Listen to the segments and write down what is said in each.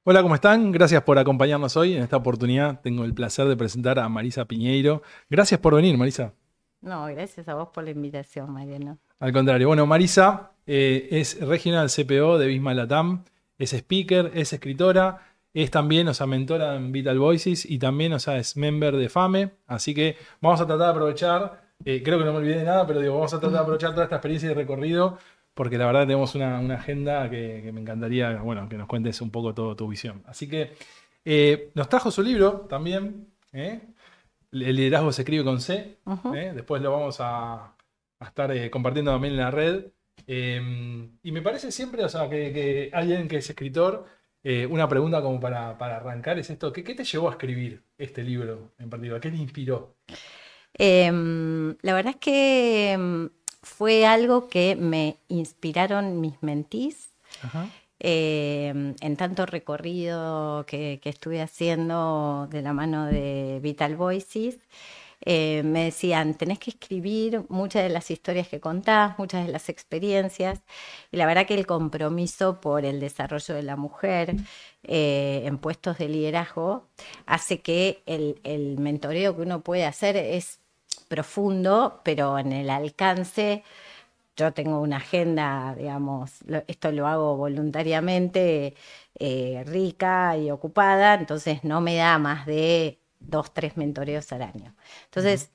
Hola, ¿cómo están? Gracias por acompañarnos hoy. En esta oportunidad tengo el placer de presentar a Marisa Piñeiro. Gracias por venir, Marisa. No, gracias a vos por la invitación, Mariano. Al contrario, bueno, Marisa es Regional CPO de Visma Latam, es speaker, es escritora, es también, mentora en Vital Voices y también, es member de FAME. Así que vamos a tratar de aprovechar, creo que no me olvidé de nada, pero digo, vamos a tratar de aprovechar toda esta experiencia y recorrido, porque la verdad tenemos una agenda que me encantaría, bueno, que nos cuentes un poco todo tu visión. Así que nos trajo su libro también, ¿eh? El liderazgo se escribe con C. Ujú. Después lo vamos a estar compartiendo también en la red. Y me parece siempre, que alguien que es escritor, una pregunta como para arrancar es esto: ¿qué te llevó a escribir este libro en particular? ¿Qué te inspiró? La verdad es que fue algo que me inspiraron mis mentís Ajá. en tanto recorrido que estuve haciendo de la mano de Vital Voices. Me decían, tenés que escribir muchas de las historias que contás, muchas de las experiencias, y la verdad que el compromiso por el desarrollo de la mujer en puestos de liderazgo hace que el mentoreo que uno puede hacer es profundo, pero en el alcance yo tengo una agenda, digamos, esto lo hago voluntariamente, rica y ocupada, entonces no me da más de dos, tres mentoreos al año. Ujú. Entonces,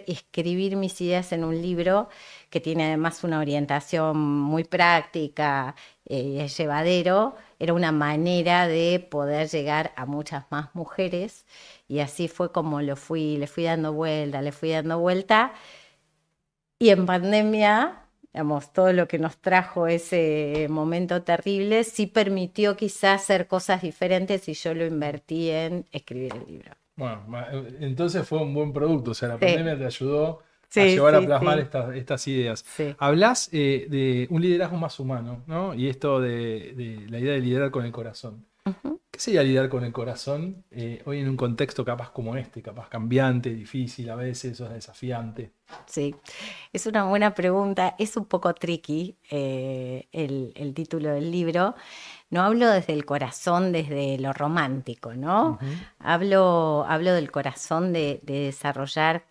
escribir mis ideas en un libro que tiene además una orientación muy práctica y es llevadero, era una manera de poder llegar a muchas más mujeres y así fue como le fui dando vuelta, le fui dando vuelta y en pandemia, digamos, todo lo que nos trajo ese momento terrible, sí permitió quizás hacer cosas diferentes y yo lo invertí en escribir el libro. Bueno, entonces fue un buen producto. O sea, la Sí, pandemia te ayudó a sí, llevar a sí, plasmar sí, estas ideas. sí. Hablas de un liderazgo más humano, ¿no? Y esto de la idea de liderar con el corazón. Ujú. ¿Qué sería lidiar con el corazón hoy en un contexto capaz como este, capaz cambiante, difícil a veces, o desafiante? Sí, es una buena pregunta. Es un poco tricky el título del libro. No hablo desde el corazón, desde lo romántico, ¿no? Ujú. Hablo del corazón de desarrollar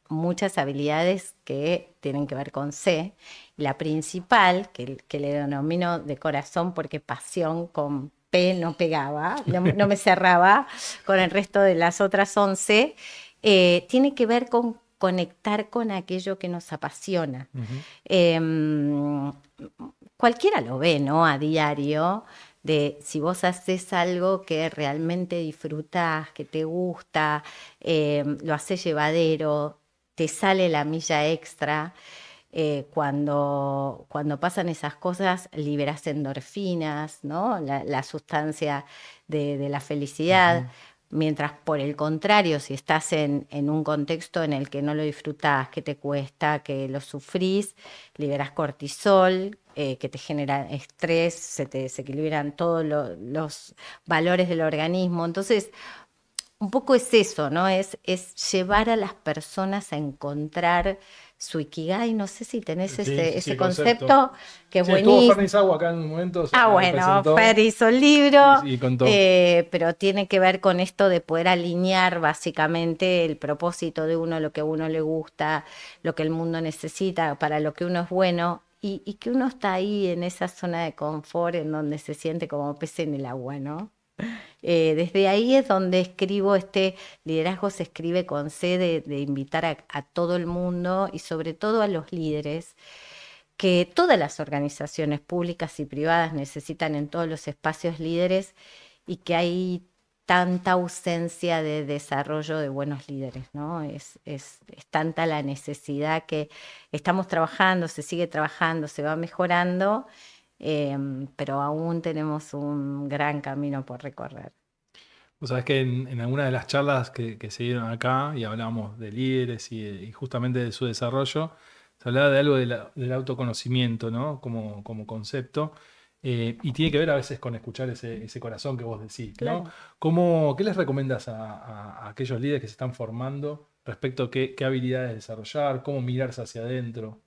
muchas habilidades que tienen que ver con C. La principal, que le denomino de corazón porque pasión con P no pegaba, no me cerraba con el resto de las otras 11, tiene que ver con conectar con aquello que nos apasiona. Ujú. Em, Cualquiera lo ve, ¿no? A diario, de si vos haces algo que realmente disfrutás, que te gusta, lo haces llevadero, te sale la milla extra. Cuando pasan esas cosas, liberas endorfinas, ¿no? La sustancia de la felicidad. Ujú. Mientras, por el contrario, si estás en un contexto en el que no lo disfrutás, que te cuesta, que lo sufrís, liberas cortisol, que te genera estrés, se te desequilibran todos los valores del organismo. Entonces, un poco es eso, ¿no? Es llevar a las personas a encontrar su ikigai. No sé si tenés Sí, sí, sí, ese el concepto. concepto, que es Sí, estuvo buenísimo. Fernis Agua acá en un momento, Ah, bueno, Fer presentó hizo el libro, y contó. pero tiene que ver con esto de poder alinear básicamente el propósito de uno, lo que a uno le gusta, lo que el mundo necesita, para lo que uno es bueno, y que uno está ahí en esa zona de confort en donde se siente como pez en el agua, ¿no? Desde ahí es donde escribo este liderazgo, se escribe con C de invitar a todo el mundo y sobre todo a los líderes que todas las organizaciones públicas y privadas necesitan en todos los espacios líderes y que hay tanta ausencia de desarrollo de buenos líderes, ¿no? Es tanta la necesidad que estamos trabajando, se sigue trabajando, se va mejorando, pero aún tenemos un gran camino por recorrer. O sabes que en alguna de las charlas que se dieron acá y hablamos de líderes y justamente de su desarrollo, se hablaba de algo del autoconocimiento, ¿no? Como concepto. Y tiene que ver a veces con escuchar ese corazón que vos decís, ¿no? Claro. ¿Qué les recomiendas a aquellos líderes que se están formando respecto a qué habilidades desarrollar, cómo mirarse hacia adentro?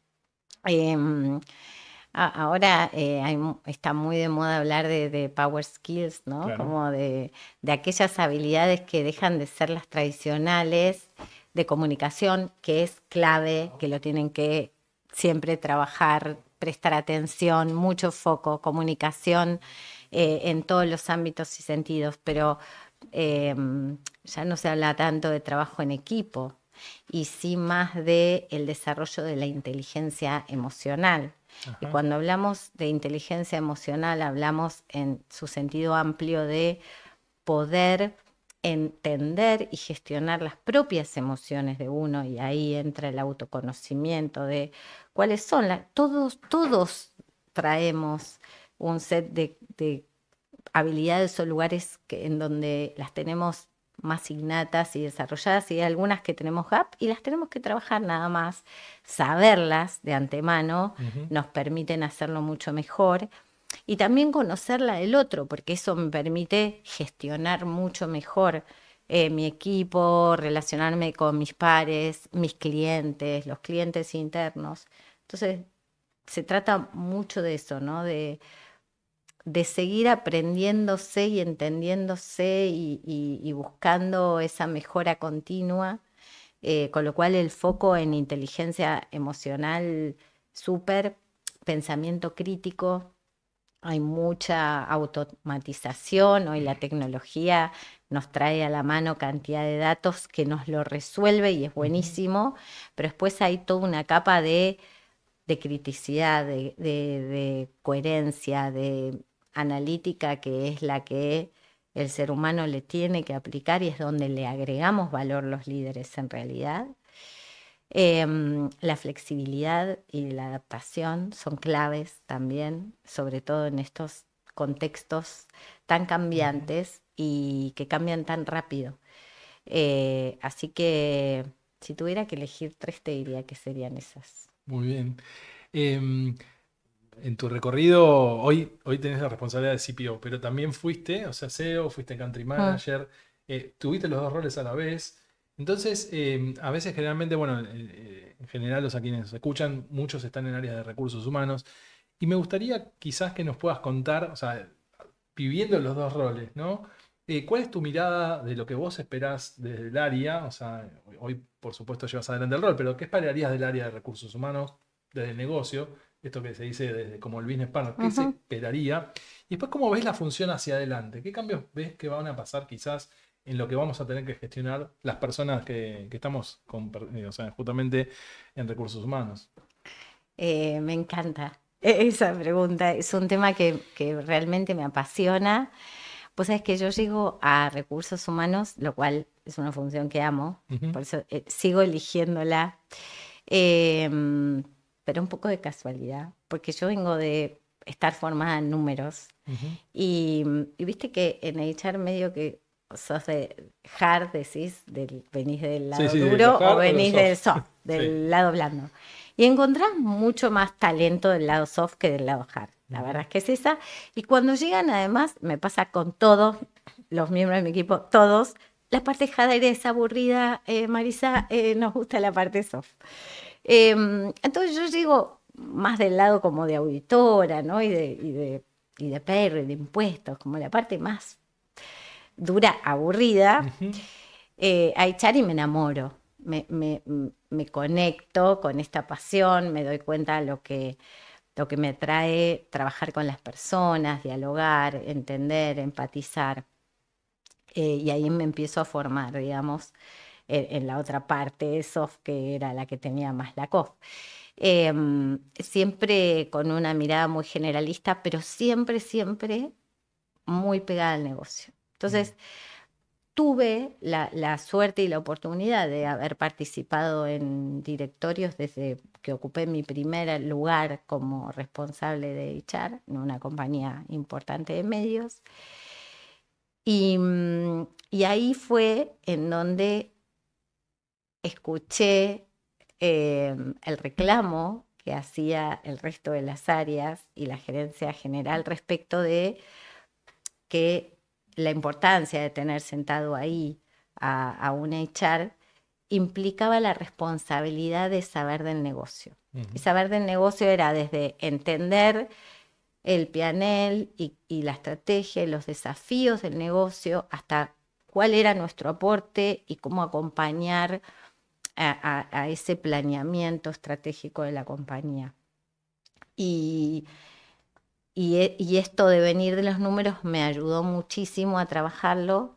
Em, Ahora está muy de moda hablar de power skills, ¿no? Claro. Como de aquellas habilidades que dejan de ser las tradicionales de comunicación, que es clave, que lo tienen que siempre trabajar, prestar atención, mucho foco, comunicación en todos los ámbitos y sentidos, pero eh, ya no se habla tanto de trabajo en equipo y sí más de el desarrollo de la inteligencia emocional. Y Ajá. cuando hablamos de inteligencia emocional, hablamos en su sentido amplio de poder entender y gestionar las propias emociones de uno, y ahí entra el autoconocimiento de cuáles son las... Todos traemos un set de habilidades o lugares en donde las tenemos más innatas y desarrolladas, y hay algunas que tenemos gap y las tenemos que trabajar nada más. Saberlas de antemano Ujú. nos permiten hacerlo mucho mejor y también conocerla del otro, porque eso me permite gestionar mucho mejor mi equipo, relacionarme con mis pares, mis clientes, los clientes internos. Entonces, se trata mucho de eso, ¿no? De seguir aprendiéndose y entendiéndose y buscando esa mejora continua, con lo cual el foco en inteligencia emocional, súper, pensamiento crítico. Hay mucha automatización, hoy la tecnología nos trae a la mano cantidad de datos que nos lo resuelve y es Ujú. buenísimo, pero después hay toda una capa de criticidad, de coherencia, de analítica, que es la que el ser humano le tiene que aplicar y es donde le agregamos valor los líderes en realidad. La flexibilidad y la adaptación son claves también, sobre todo en estos contextos tan Ujú. cambiantes y que cambian tan rápido. Así que si tuviera que elegir tres, te diría que serían esas. Muy bien. Em, en tu recorrido, hoy tenés la responsabilidad de CPO, pero también fuiste, o sea, SEO, fuiste Country Mm. Manager, tuviste los dos roles a la vez. Entonces, a veces generalmente, bueno, en general los a quienes nos escuchan, muchos están en áreas de recursos humanos. Y me gustaría quizás que nos puedas contar, o sea, viviendo los dos roles, ¿no? ¿Cuál es tu mirada de lo que vos esperás desde el área? O sea, hoy por supuesto llevas adelante el rol, pero ¿qué esperarías del área de recursos humanos, desde el negocio? Esto que se dice desde como el business partner, ¿qué se Ujú. esperaría? Y después, ¿cómo ves la función hacia adelante? ¿Qué cambios ves que van a pasar quizás en lo que vamos a tener que gestionar las personas que estamos o sea, justamente en recursos humanos? Me encanta esa pregunta. Es un tema que realmente me apasiona. Pues es que yo llego a recursos humanos, lo cual es una función que amo, Ujú. por eso sigo eligiéndola, Em, pero un poco de casualidad, porque yo vengo de estar formada en números Ujú. y viste que en HR medio que sos de hard, decís, venís del Sí, lado sí, de lo duro o hard o lo venís del soft. soft, Sí. del lado blando. Y encontrás mucho más talento del lado soft que del lado hard. La verdad Ujú. es que es esa. Y cuando llegan, además, me pasa con todos los miembros de mi equipo, todos, la parte hard es aburrida, Marisa, nos gusta la parte soft. Entonces yo llego más del lado como de auditora, ¿no? Y de PR, de impuestos, como la parte más dura, aburrida, Ujú. a echar y me enamoro. Me conecto con esta pasión, me doy cuenta lo que me trae trabajar con las personas, dialogar, entender, empatizar. Y ahí me empiezo a formar, digamos, en la otra parte soft, que era la que tenía más la COF. Siempre con una mirada muy generalista, pero siempre, siempre muy pegada al negocio. Mm. Entonces, tuve la suerte y la oportunidad de haber participado en directorios desde que ocupé mi primer lugar como responsable de HR en una compañía importante de medios. Y ahí fue en donde escuché el reclamo que hacía el resto de las áreas y la gerencia general respecto de que la importancia de tener sentado ahí a un HR implicaba la responsabilidad de saber del negocio. Y saber del negocio era desde entender el P&L y la estrategia y los desafíos del negocio hasta cuál era nuestro aporte y cómo acompañar a ese planeamiento estratégico de la compañía. Y esto de venir de los números me ayudó muchísimo a trabajarlo.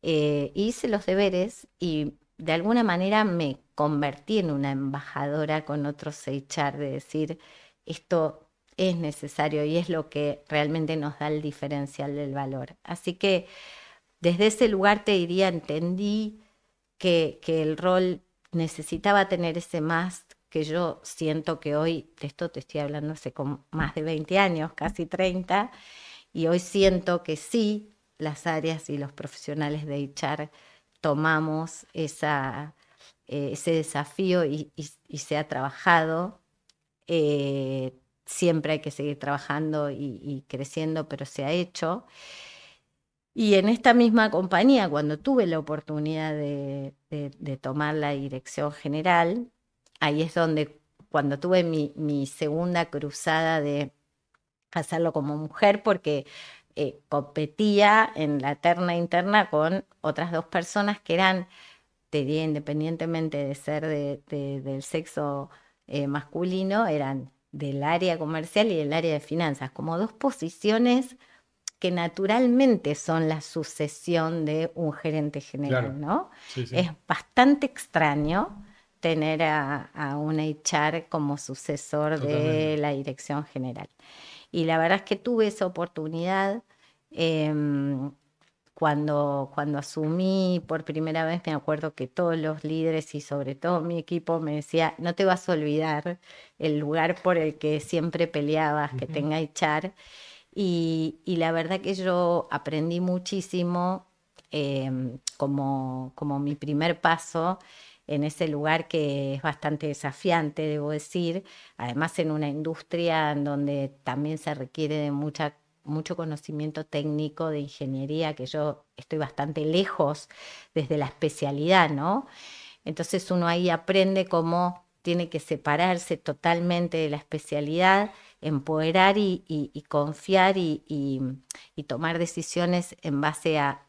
Hice los deberes y de alguna manera me convertí en una embajadora con otros HR, de decir, esto es necesario y es lo que realmente nos da el diferencial del valor. Así que desde ese lugar te diría, entendí que el rol necesitaba tener ese más que yo siento que hoy, de esto te estoy hablando hace como más de 20 años, casi 30, y hoy siento que sí, las áreas y los profesionales de HR tomamos ese desafío y se ha trabajado. Siempre hay que seguir trabajando y creciendo, pero se ha hecho. Y en esta misma compañía, cuando tuve la oportunidad de tomar la dirección general, ahí es donde, cuando tuve mi segunda cruzada de hacerlo como mujer, porque competía en la terna interna con otras dos personas que eran, te diría, independientemente de ser del sexo masculino, eran del área comercial y del área de finanzas, como dos posiciones que naturalmente son la sucesión de un gerente general, Claro. ¿no? Sí, sí. Es bastante extraño tener a un HR como sucesor Totalmente. de la dirección general. Y la verdad es que tuve esa oportunidad. Cuando asumí por primera vez, me acuerdo que todos los líderes y sobre todo mi equipo me decía, no te vas a olvidar el lugar por el que siempre peleabas, que Ujú. tenga HR. Y la verdad que yo aprendí muchísimo, como mi primer paso en ese lugar que es bastante desafiante, debo decir, además en una industria en donde también se requiere de mucho conocimiento técnico de ingeniería, que yo estoy bastante lejos desde la especialidad, ¿no? Entonces uno ahí aprende cómo tiene que separarse totalmente de la especialidad, empoderar y confiar y tomar decisiones en base a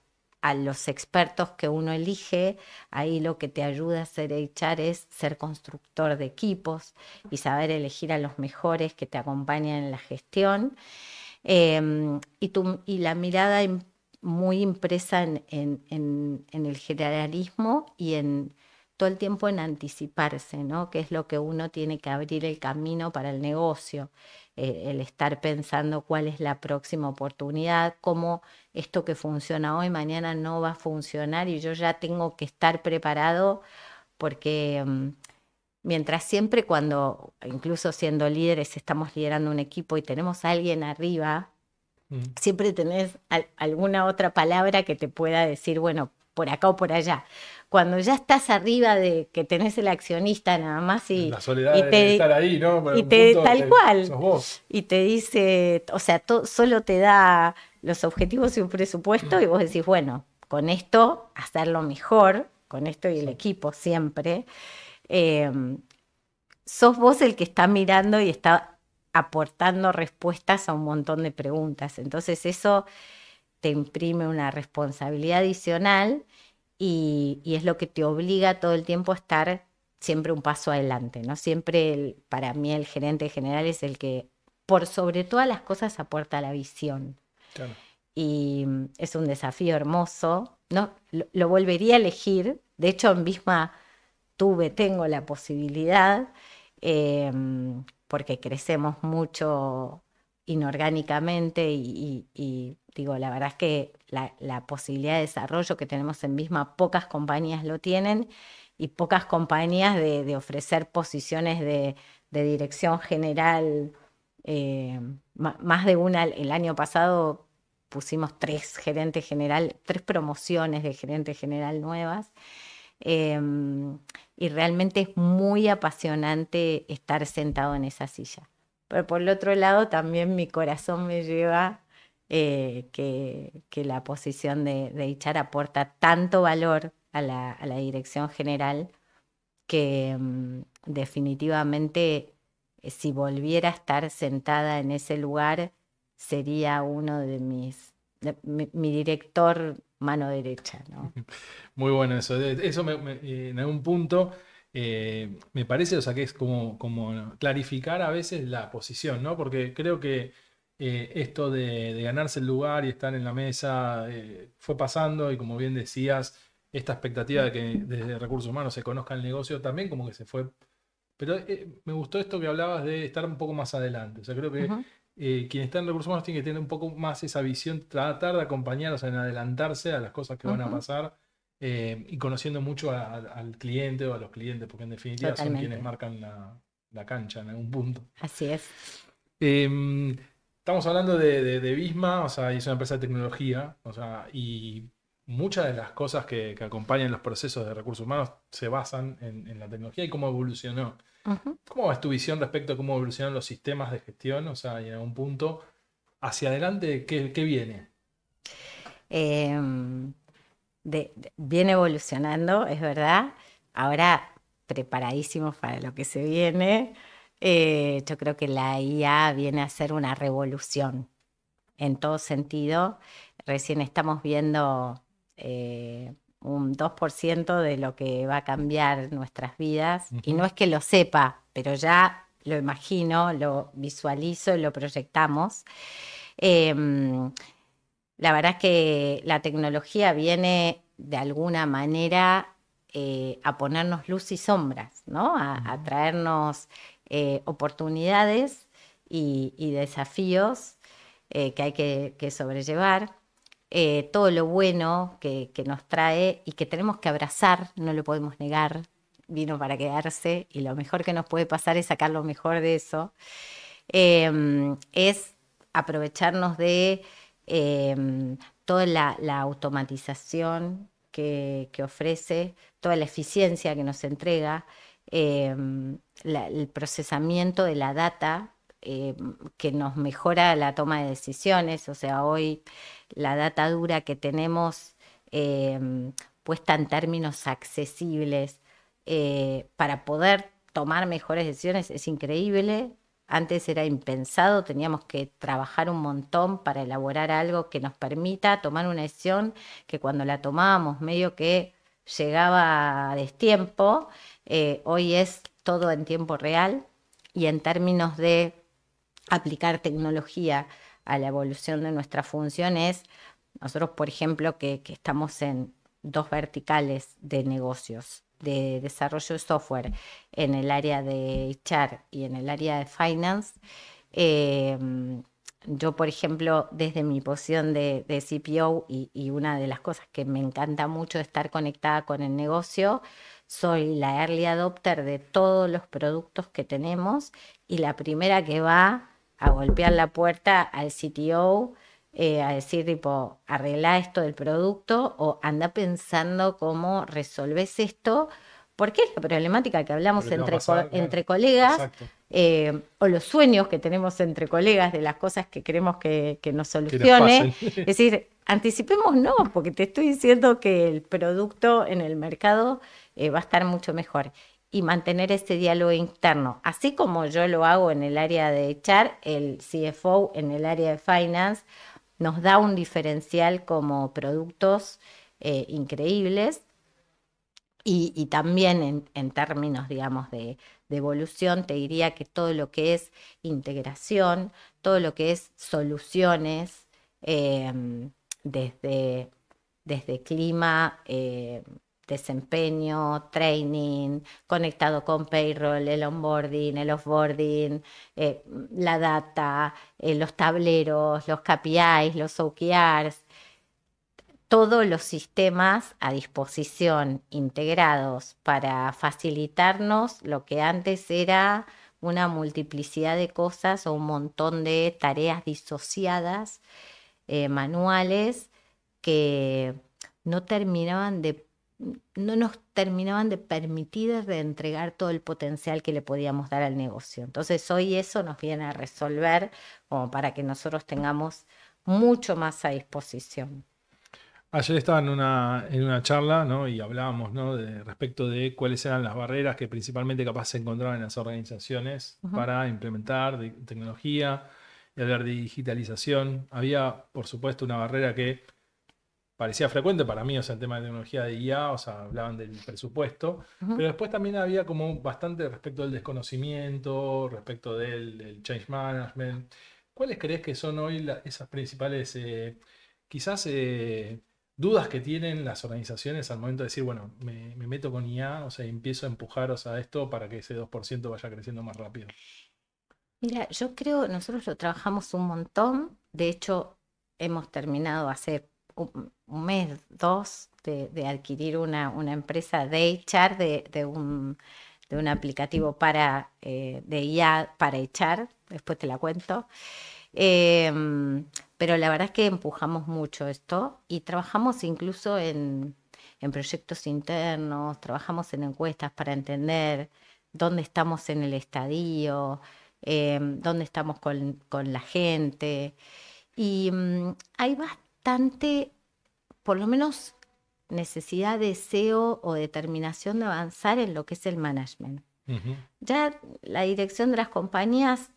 los expertos que uno elige. Ahí lo que te ayuda a ser HR es ser constructor de equipos y saber elegir a los mejores que te acompañan en la gestión. Y la mirada muy impresa en el generalismo y en todo el tiempo en anticiparse, ¿no? Que es lo que uno tiene que abrir el camino para el negocio, el estar pensando cuál es la próxima oportunidad, cómo esto que funciona hoy, mañana no va a funcionar y yo ya tengo que estar preparado porque mientras siempre cuando, incluso siendo líderes, estamos liderando un equipo y tenemos a alguien arriba, Mm. siempre tenés alguna otra palabra que te pueda decir, bueno, por acá o por allá. Cuando ya estás arriba de que tenés el accionista nada más La y soledad de estar te, ahí, ¿no? Por y un te punto tal cual, sos vos. y te dice, o sea, solo te da los objetivos y un presupuesto y vos decís, bueno, con esto hacerlo mejor, con esto y el Exacto. equipo siempre. eh, Sos vos el que está mirando y está aportando respuestas a un montón de preguntas. Entonces eso te imprime una responsabilidad adicional y es lo que te obliga todo el tiempo a estar siempre un paso adelante, ¿no? Siempre para mí el gerente general es el que por sobre todas las cosas aporta la visión. Claro. Y es un desafío hermoso, ¿no? Lo volvería a elegir. De hecho, en Visma tengo la posibilidad, eh, porque crecemos mucho inorgánicamente y digo, la verdad es que la posibilidad de desarrollo que tenemos en Visma, pocas compañías lo tienen y pocas compañías de ofrecer posiciones de dirección general. Más de una, el año pasado pusimos tres promociones de gerente general nuevas. em, y realmente es muy apasionante estar sentado en esa silla. Pero por el otro lado, también mi corazón me lleva, que la posición de HR aporta tanto valor a la dirección general que definitivamente si volviera a estar sentada en ese lugar, sería uno de mi director mano derecha, ¿no? Muy bueno eso. Eso en algún punto me parece, o sea, que es como clarificar a veces la posición, ¿no? Porque creo que esto de ganarse el lugar y estar en la mesa fue pasando y como bien decías, esta expectativa de que desde recursos humanos se conozca el negocio también como que se fue. Pero me gustó esto que hablabas de estar un poco más adelante. O sea, creo que Ujú, quien está en recursos humanos tiene que tener un poco más esa visión, tratar de acompañarlos en adelantarse a las cosas que van a ujú, pasar y conociendo mucho al cliente o a los clientes, porque en definitiva son quienes totalmente. marcan la cancha en algún punto. Así es. Eh, Estamos hablando de Visma, o sea, y es una empresa de tecnología, o sea, y muchas de las cosas que acompañan los procesos de recursos humanos se basan en la tecnología y cómo evolucionó. Ujú. ¿Cómo es tu visión respecto a cómo evolucionan los sistemas de gestión? O sea, y en algún punto, hacia adelante, ¿qué viene? Em, Viene evolucionando, es verdad. Ahora preparadísimos para lo que se viene. Yo creo que la IA viene a ser una revolución en todo sentido. Recién estamos viendo un 2% de lo que va a cambiar nuestras vidas. Y no Ujú. es que lo sepa, pero ya lo imagino, lo visualizo, lo proyectamos. Em, la verdad es que la tecnología viene de alguna manera a ponernos luz y sombras, ¿no? A Ujú. traernos oportunidades y desafíos que hay que sobrellevar. Todo lo bueno que nos trae y que tenemos que abrazar, no lo podemos negar, vino para quedarse y lo mejor que nos puede pasar es sacar lo mejor de eso. Es aprovecharnos de toda la automatización que ofrece, toda la eficiencia que nos entrega, el procesamiento de la data que nos mejora la toma de decisiones. O sea, hoy la data dura que tenemos puesta en términos accesibles para poder tomar mejores decisiones es increíble. Antes era impensado, teníamos que trabajar un montón para elaborar algo que nos permita tomar una decisión que cuando la tomábamos medio que llegaba a destiempo. Hoy es todo en tiempo real y en términos de aplicar tecnología a la evolución de nuestras funciones, nosotros, por ejemplo, que estamos en dos verticales de negocios, de desarrollo de software en el área de HR y en el área de finance, eh, yo, por ejemplo, desde mi posición de CPO y una de las cosas que me encanta mucho de estar conectada con el negocio, soy la early adopter de todos los productos que tenemos y la primera que va a golpear la puerta al CTO a decir tipo, arregla esto del producto o anda pensando cómo resolves esto, porque es la problemática que Lo hablamos que te va a pasar, claro. entre colegas Exacto. o los sueños que tenemos entre colegas de las cosas que queremos que nos Que nos solucione. pasen. Es decir, anticipemos no, porque te estoy diciendo que el producto en el mercado va a estar mucho mejor. Y mantener ese diálogo interno, así como yo lo hago en el área de HR, el CFO en el área de finance, nos da un diferencial como productos increíbles y también en términos, digamos, de evolución, te diría que todo lo que es integración, todo lo que es soluciones, desde, desde clima, desempeño, training, conectado con payroll, el onboarding, el offboarding, eh, la data, los tableros, los KPIs, los OKRs, todos los sistemas a disposición integrados para facilitarnos lo que antes era una multiplicidad de cosas o un montón de tareas disociadas, manuales, que no terminaban de, no nos terminaban de permitir de entregar todo el potencial que le podíamos dar al negocio. Entonces hoy eso nos viene a resolver como para que nosotros tengamos mucho más a disposición. Ayer estaba en una charla, ¿no? Y hablábamos, ¿no? Respecto de cuáles eran las barreras que principalmente capaz se encontraban en las organizaciones Ujú, para implementar tecnología y hablar de digitalización. Había, por supuesto, una barrera que parecía frecuente para mí, o sea, el tema de tecnología de IA, o sea, hablaban del presupuesto, ujú. pero después también había como bastante respecto del desconocimiento, respecto del change management. ¿Cuáles crees que son hoy esas principales, quizás, dudas que tienen las organizaciones al momento de decir, bueno, me meto con IA, o sea, y empiezo a empujar, o sea, esto para que ese 2% vaya creciendo más rápido? Mira, yo creo, nosotros lo trabajamos un montón, de hecho hemos terminado hace un mes, dos, de adquirir una empresa de HR, de un aplicativo de IA para echar, después te la cuento. Pero la verdad es que empujamos mucho esto y trabajamos incluso en proyectos internos, trabajamos en encuestas para entender dónde estamos en el estadio, dónde estamos con la gente. Y hay bastante, por lo menos, necesidad, deseo o determinación de avanzar en lo que es el management. Ujú. Ya la dirección de las compañías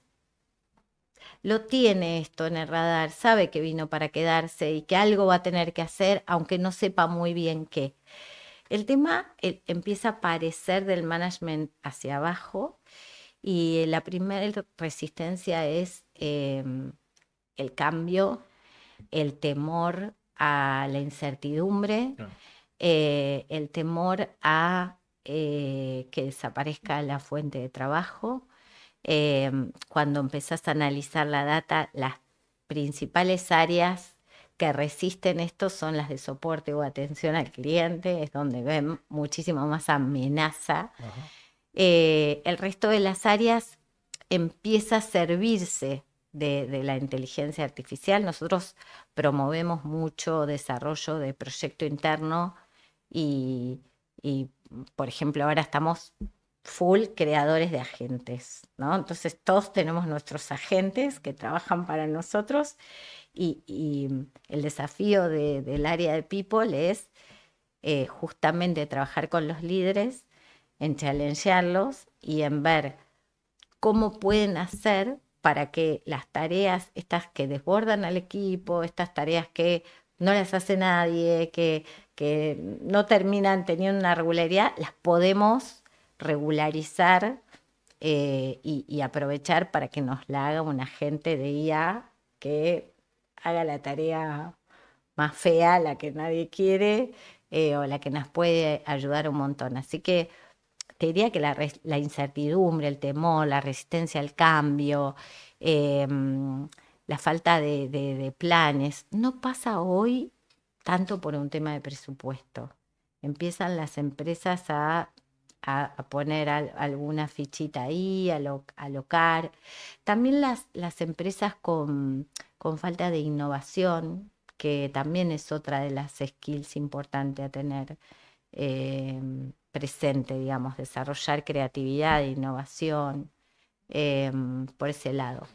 lo tiene esto en el radar, sabe que vino para quedarse y que algo va a tener que hacer, aunque no sepa muy bien qué. El tema empieza a aparecer del management hacia abajo y la primera resistencia es el cambio, el temor a la incertidumbre, No. el temor a que desaparezca la fuente de trabajo. Cuando empezás a analizar la data, las principales áreas que resisten esto son las de soporte o atención al cliente, es donde ven muchísimo más amenaza. Ajá. El resto de las áreas empieza a servirse de la inteligencia artificial. Nosotros promovemos mucho desarrollo de proyecto interno y, y, por ejemplo, ahora estamos full creadores de agentes, ¿no? Entonces todos tenemos nuestros agentes que trabajan para nosotros y el desafío del área de People es justamente trabajar con los líderes, en challengearlos y en ver cómo pueden hacer para que las tareas, estas que desbordan al equipo, estas tareas que no las hace nadie, que no terminan teniendo una regularidad, las podemos regularizar y aprovechar para que nos la haga un agente de IA que haga la tarea más fea, la que nadie quiere, o la que nos puede ayudar un montón. Así que te diría que la incertidumbre, el temor, la resistencia al cambio, la falta de planes, no pasa hoy tanto por un tema de presupuesto. Empiezan las empresas a poner alguna fichita ahí, a alocar. También las empresas con falta de innovación, que también es otra de las skills importantes a tener eh, presente, digamos, desarrollar creatividad e innovación eh, por ese lado.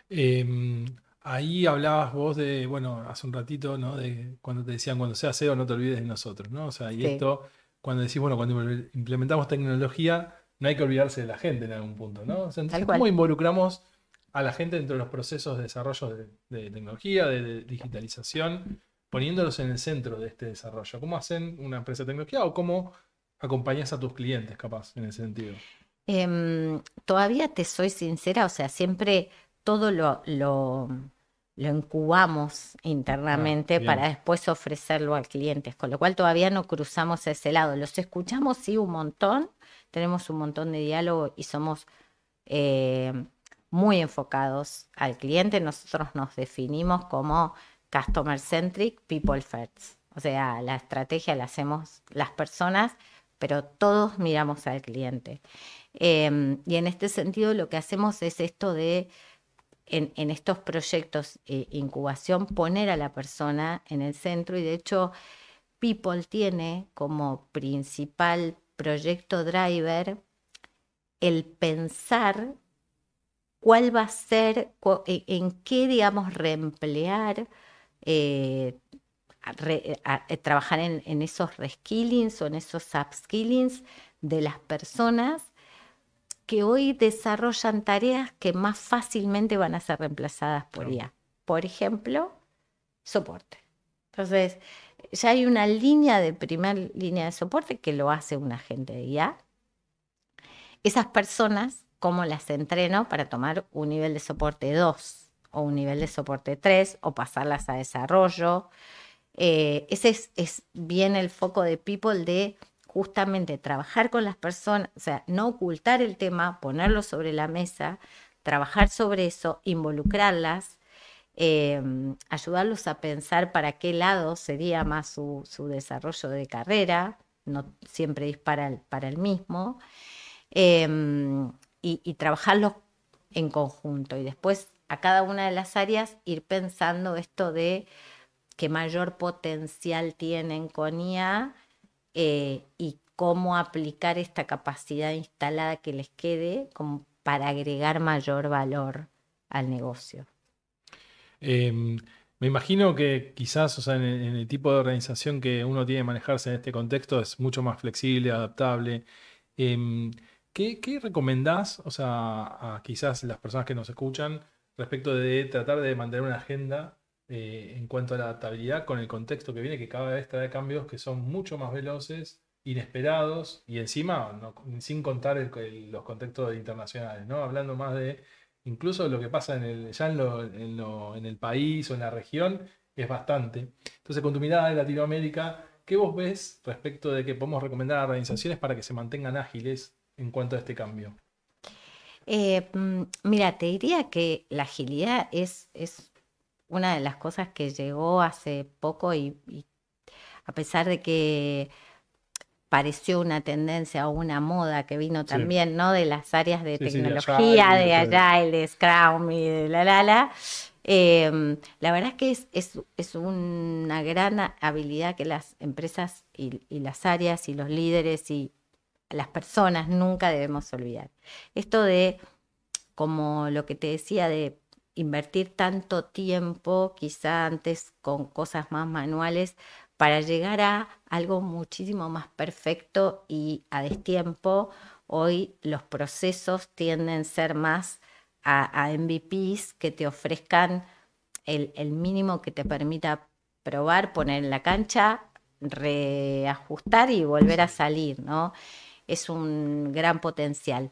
Eh, Ahí hablabas vos de, bueno, hace un ratito, ¿no? De cuando te decían, cuando seas CEO no te olvides de nosotros, ¿no? O sea, y Sí, esto, cuando decís, bueno, cuando implementamos tecnología, no hay que olvidarse de la gente en algún punto, ¿no? O sea, tal entonces, ¿cómo cual. involucramos a la gente dentro de los procesos de desarrollo de tecnología, de digitalización, poniéndolos en el centro de este desarrollo? ¿Cómo hacen una empresa de tecnología o cómo acompañas a tus clientes, capaz, en ese sentido? Todavía te soy sincera, o sea, siempre todo lo incubamos Ah, internamente para bien. después ofrecerlo al cliente, con lo cual todavía no cruzamos ese lado. Los escuchamos sí un montón, tenemos un montón de diálogo y somos eh, muy enfocados al cliente. Nosotros nos definimos como customer centric, people first. O sea, la estrategia la hacemos las personas, pero todos miramos al cliente. Y en este sentido lo que hacemos es esto de, en estos proyectos incubación, poner a la persona en el centro y de hecho People tiene como principal proyecto driver el pensar cuál va a ser, en qué, digamos, reemplear eh, trabajar en esos reskillings o en esos upskillings de las personas que hoy desarrollan tareas que más fácilmente van a ser reemplazadas por IA. Por ejemplo, soporte. Entonces, ya hay una primer línea de soporte que lo hace un agente de IA. Esas personas, ¿cómo las entreno para tomar un nivel de soporte 2 o un nivel de soporte 3 o pasarlas a desarrollo? Ese es bien el foco de People, de justamente trabajar con las personas, o sea, no ocultar el tema, ponerlo sobre la mesa, trabajar sobre eso, involucrarlas, ayudarlos a pensar para qué lado sería más su desarrollo de carrera, no siempre dispara para el mismo, y trabajarlos en conjunto. Y después a cada una de las áreas ir pensando esto de qué mayor potencial tienen con IA, y cómo aplicar esta capacidad instalada que les quede como para agregar mayor valor al negocio. Me imagino que quizás, o sea, en el tipo de organización que uno tiene que manejarse en este contexto es mucho más flexible, adaptable. Em, ¿qué recomendás, o sea, a quizás las personas que nos escuchan respecto de tratar de mantener una agenda en cuanto a la adaptabilidad con el contexto que viene, que cada vez trae cambios que son mucho más veloces, inesperados y encima sin contar los contextos internacionales, ¿no? Hablando más de incluso lo que pasa ya en el país o en la región es bastante. Entonces, con tu mirada de Latinoamérica, ¿qué vos ves respecto de que podemos recomendar a organizaciones para que se mantengan ágiles en cuanto a este cambio? Mira, te diría que la agilidad es una de las cosas que llegó hace poco y a pesar de que pareció una tendencia o una moda que vino Sí, también, ¿no? De las áreas de sí, de tecnología, Agile y de de todo. Agile, de Scrum y de la verdad es que es una gran habilidad que las empresas y las áreas y los líderes y las personas nunca debemos olvidar. Esto de, como lo que te decía, de invertir tanto tiempo, quizá antes con cosas más manuales, para llegar a algo muchísimo más perfecto y a destiempo. Hoy los procesos tienden a ser más a MVPs que te ofrezcan el mínimo que te permita probar, poner en la cancha, reajustar y volver a salir, ¿no? Es un gran potencial.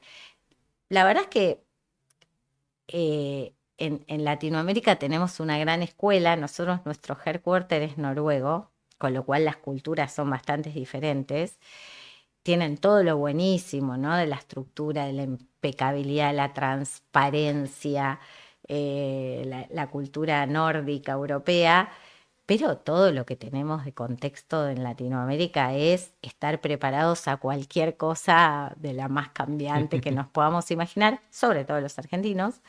La verdad es que en Latinoamérica tenemos una gran escuela. Nosotros, nuestro headquarter es noruego, con lo cual las culturas son bastante diferentes. Tienen todo lo buenísimo, ¿no? De la estructura, de la impecabilidad, la transparencia, la cultura nórdica, europea, pero todo lo que tenemos de contexto en Latinoamérica es estar preparados a cualquier cosa de la más cambiante que nos podamos imaginar, sobre todo los argentinos.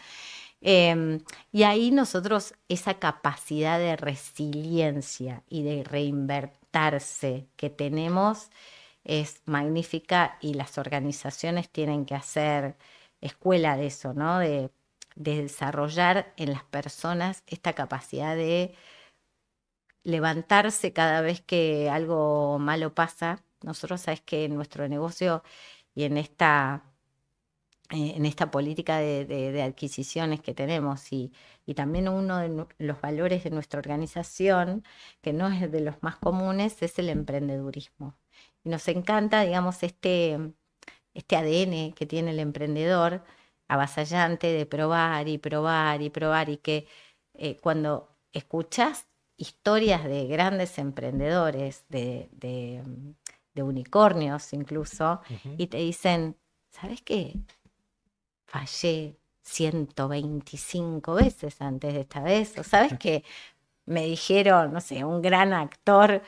Y ahí nosotros esa capacidad de resiliencia y de reinvertirse que tenemos es magnífica, y las organizaciones tienen que hacer escuela de eso, ¿no? De desarrollar en las personas esta capacidad de levantarse cada vez que algo malo pasa. Nosotros, sabes que en nuestro negocio y en esta política de adquisiciones que tenemos, y también uno de los valores de nuestra organización, que no es de los más comunes, es el emprendedurismo. Y nos encanta, digamos, este ADN que tiene el emprendedor, avasallante, de probar y probar y probar, y que cuando escuchas historias de grandes emprendedores, de unicornios incluso, Ujú. y te dicen, ¿sabes qué? Fallé 125 veces antes de esta vez. O sabes que me dijeron, no sé, un gran actor,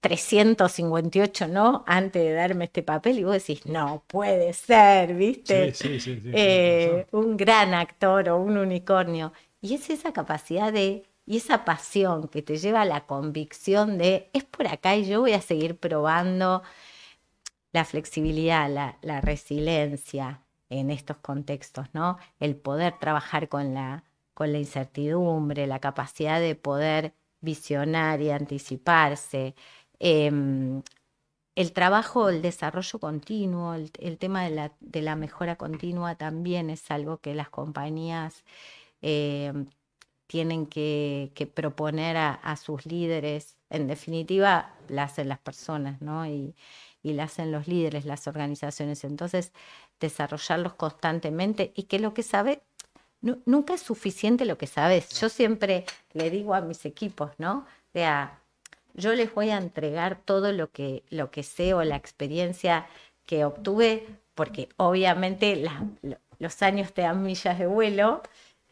358 no, antes de darme este papel, y vos decís, no puede ser, Sí, ¿viste? sí, sí, sí, tienes razón. Un gran actor o un unicornio. Y es esa capacidad y esa pasión que te lleva a la convicción de, es por acá y yo voy a seguir probando. La flexibilidad, la resiliencia en estos contextos, ¿no? El poder trabajar con la incertidumbre, la capacidad de poder visionaria, anticiparse. El trabajo, el desarrollo continuo, el tema de la mejora continua también es algo que las compañías eh, tienen que proponer a sus líderes. En definitiva, la hacen las personas, ¿no? Y la hacen los líderes, las organizaciones. Entonces, desarrollarlos constantemente y que lo que sabe, nunca es suficiente lo que sabes. Yo siempre le digo a mis equipos, ¿no? O sea, yo les voy a entregar todo lo que sé o la experiencia que obtuve, porque obviamente los años te dan millas de vuelo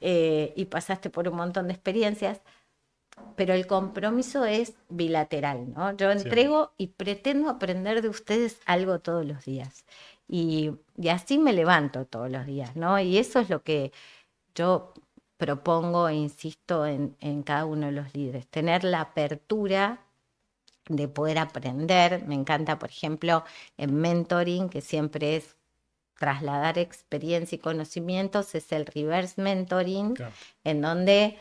y pasaste por un montón de experiencias, pero el compromiso es bilateral, ¿no? Yo entrego y pretendo aprender de ustedes algo todos los días. Y así me levanto todos los días, ¿no? Y eso es lo que yo propongo e insisto en cada uno de los líderes, tener la apertura de poder aprender. Me encanta, por ejemplo, en mentoring, que siempre es trasladar experiencia y conocimientos, es el reverse mentoring, claro, en donde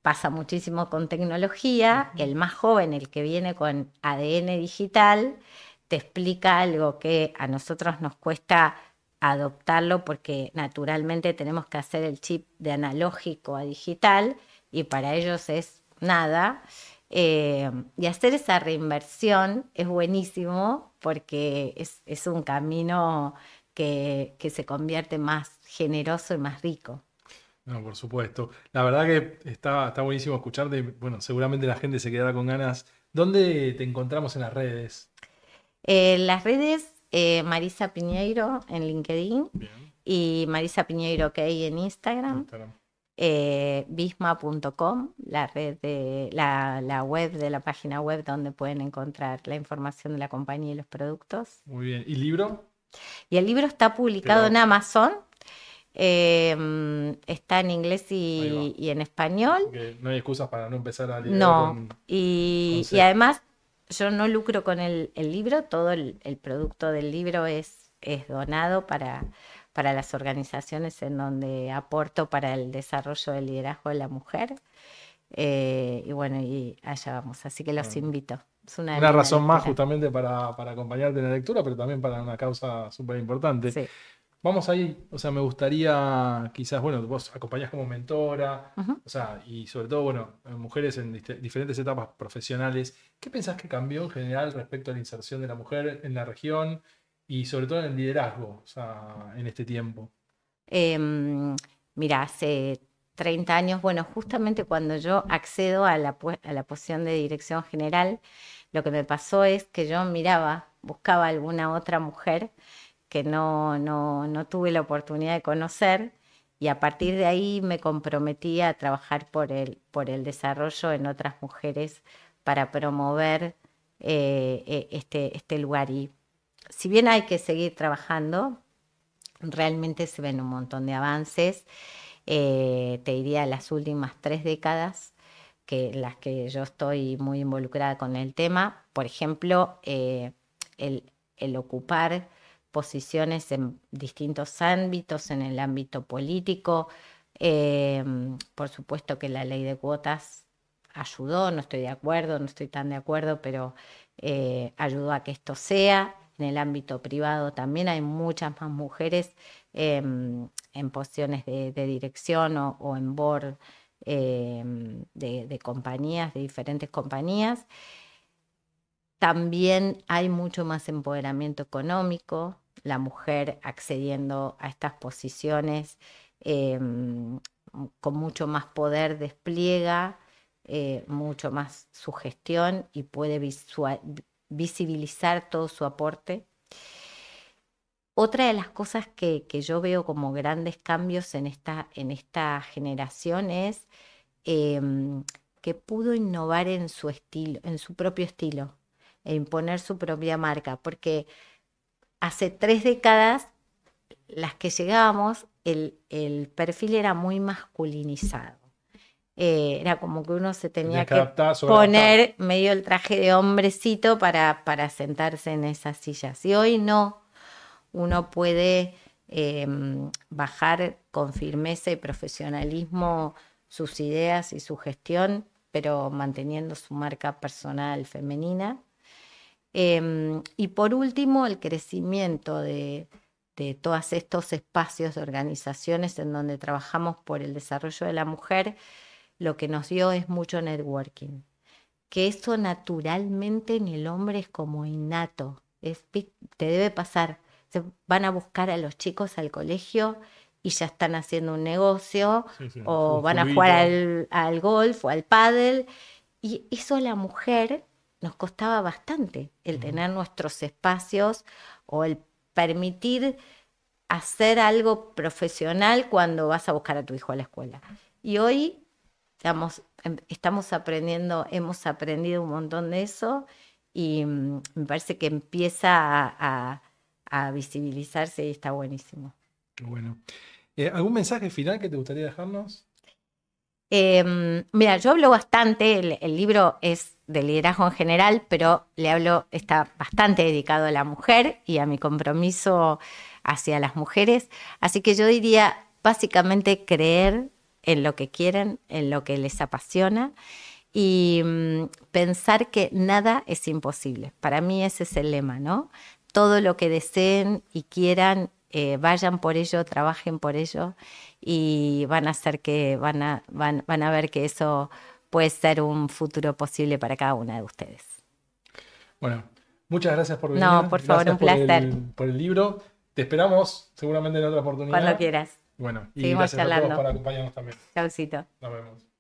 pasa muchísimo con tecnología. El más joven, el que viene con ADN digital, te explica algo que a nosotros nos cuesta adoptarlo porque naturalmente tenemos que hacer el chip de analógico a digital y para ellos es nada. Y hacer esa reinversión es buenísimo porque es un camino que se convierte más generoso y más rico. No, por supuesto. La verdad que está buenísimo escucharte. Bueno, seguramente la gente se quedará con ganas. ¿Dónde te encontramos en las redes? Las redes, Marisa Piñeiro en LinkedIn. Bien. Y Marisa Piñeiro OK en Instagram. Visma.com, la red de la web de la página web donde pueden encontrar la información de la compañía y los productos. Muy bien. ¿Y libro? Y el libro está publicado en Amazon. Está en inglés y en español. Porque no hay excusas para no empezar a leer con y además yo no lucro con el libro, todo el producto del libro es donado para las organizaciones en donde aporto para el desarrollo del liderazgo de la mujer. Y bueno, y allá vamos, así que los invito. Es una razón más justamente para acompañarte en la lectura, pero también para una causa súper importante. Sí. Vamos ahí, o sea, me gustaría quizás, bueno, vos acompañás como mentora, o sea, y sobre todo, bueno, mujeres en diferentes etapas profesionales. ¿Qué pensás que cambió en general respecto a la inserción de la mujer en la región y sobre todo en el liderazgo, o sea, en este tiempo? Mira, hace 30 años, bueno, justamente cuando yo accedo a la posición de dirección general, lo que me pasó es que yo buscaba alguna otra mujer que no tuve la oportunidad de conocer y a partir de ahí me comprometí a trabajar por el desarrollo en otras mujeres para promover este lugar. Y si bien hay que seguir trabajando, realmente se ven un montón de avances. Te diría las últimas 3 décadas, las que yo estoy muy involucrada con el tema. Por ejemplo, el ocupar posiciones en distintos ámbitos, en el ámbito político. Por supuesto que la ley de cuotas ayudó, no estoy de acuerdo, no estoy tan de acuerdo, pero ayudó a que esto sea. En el ámbito privado también hay muchas más mujeres en posiciones de dirección o en board de compañías, de diferentes compañías. También hay mucho más empoderamiento económico, la mujer accediendo a estas posiciones con mucho más poder despliega mucho más su gestión y puede visibilizar todo su aporte. Otra de las cosas que yo veo como grandes cambios en esta generación es que pudo innovar en su estilo, en su propio estilo, e imponer su propia marca, porque hace 3 décadas las que llegábamos, el perfil era muy masculinizado. Era como que uno se tenía que poner medio el traje de hombrecito para sentarse en esas sillas. Y hoy no, uno puede bajar con firmeza y profesionalismo sus ideas y su gestión pero manteniendo su marca personal femenina. Y por último, el crecimiento de todos estos espacios de organizaciones en donde trabajamos por el desarrollo de la mujer, lo que nos dio es mucho networking, que eso naturalmente en el hombre es como innato, te debe pasar. Se van a buscar a los chicos al colegio y ya están haciendo un negocio, Sí, sí, o un van a juguito. jugar al golf o al pádel, y eso a la mujer nos costaba bastante, el tener nuestros espacios o el permitir hacer algo profesional cuando vas a buscar a tu hijo a la escuela. Y hoy, digamos, estamos aprendiendo, hemos aprendido un montón de eso, y me parece que empieza a visibilizarse y está buenísimo. Bueno. ¿Algún mensaje final que te gustaría dejarnos? Mira, yo hablo bastante, el libro es de liderazgo en general, pero está bastante dedicado a la mujer y a mi compromiso hacia las mujeres. Así que yo diría básicamente creer en lo que quieren, en lo que les apasiona, y pensar que nada es imposible. Para mí ese es el lema, ¿no? Todo lo que deseen y quieran, vayan por ello, trabajen por ello, y van a hacer que van a ver que eso puede ser un futuro posible para cada una de ustedes. Bueno, muchas gracias por venir. No, por favor, Gracias un placer. por el libro. Te esperamos seguramente en otra Cuando oportunidad. quieras. Bueno, y Seguimos gracias a todos charlando. por acompañarnos también. Chaucito. Nos vemos.